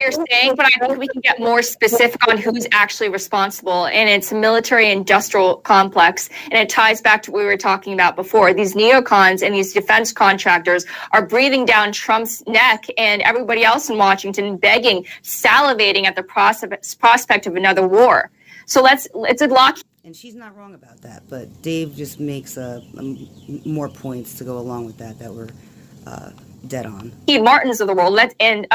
you're saying, but I think we can get more specific on who's actually responsible. And it's a military industrial complex. And it ties back to what we were talking about before. These neocons and these defense contractors are breathing down Trump's neck and everybody else in Washington, begging, salivating at the prospect of another war. So it's a lock. And she's not wrong about that, but Dave just makes more points to go along with that were dead on. Martins of the world, and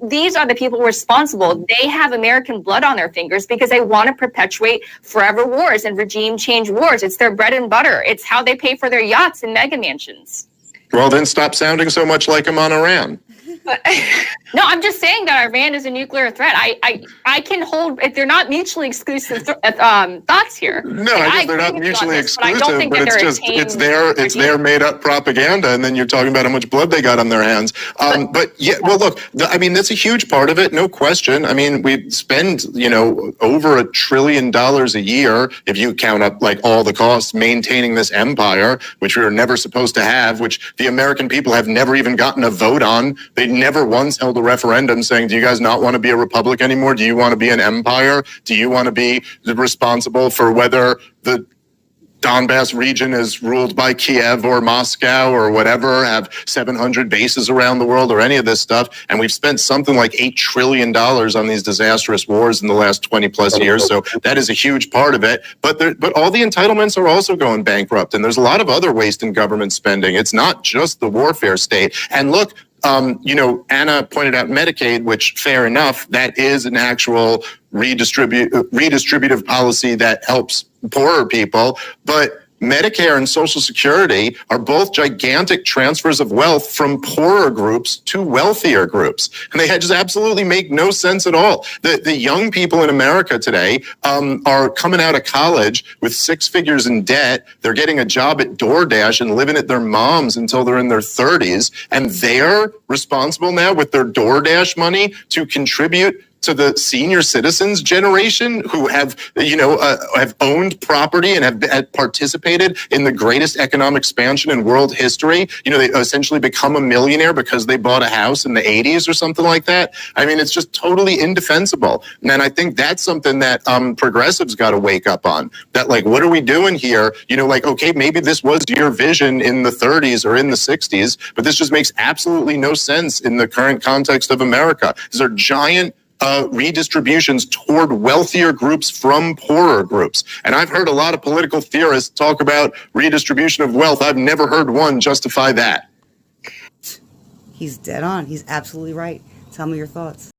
these are the people responsible. They have American blood on their fingers because they want to perpetuate forever wars and regime change wars. It's their bread and butter. It's how they pay for their yachts and mega mansions. Well, then stop sounding so much like him on Iran. No, I'm just saying that Iran is a nuclear threat. I can hold, if they're not mutually exclusive thoughts here. No, I guess they're not mutually exclusive, but it's their made up propaganda, and then you're talking about how much blood they got on their hands. But yeah, well, look, I mean, that's a huge part of it, no question. I mean, we spend, over $1 trillion a year, if you count up like all the costs, maintaining this empire, which we were never supposed to have, which the American people have never even gotten a vote on. They never once held a referendum saying, do you guys not want to be a republic anymore? Do you want to be an empire? Do you want to be responsible for whether the Donbass region is ruled by Kiev or Moscow or whatever, have 700 bases around the world or any of this stuff? And we've spent something like $8 trillion on these disastrous wars in the last 20 plus years. So that is a huge part of it. But all the entitlements are also going bankrupt. And there's a lot of other waste in government spending. It's not just the warfare state. And look, Anna pointed out Medicaid, which fair enough, that is an actual redistributive policy that helps poorer people. But Medicare and Social Security are both gigantic transfers of wealth from poorer groups to wealthier groups. And they just absolutely make no sense at all. The young people in America today are coming out of college with 6 figures in debt. They're getting a job at DoorDash and living at their mom's until they're in their 30s. And they're responsible now with their DoorDash money to contribute to the senior citizens generation who have owned property and have participated in the greatest economic expansion in world history. They essentially become a millionaire because they bought a house in the 80s or something like that. I mean, it's just totally indefensible. And I think that's something that progressives got to wake up on. That, like, what are we doing here? Okay, maybe this was your vision in the 30s or in the 60s, but this just makes absolutely no sense in the current context of America. These are giant redistributions toward wealthier groups from poorer groups. And I've heard a lot of political theorists talk about redistribution of wealth. I've never heard one justify that. He's dead on. He's absolutely right. Tell me your thoughts.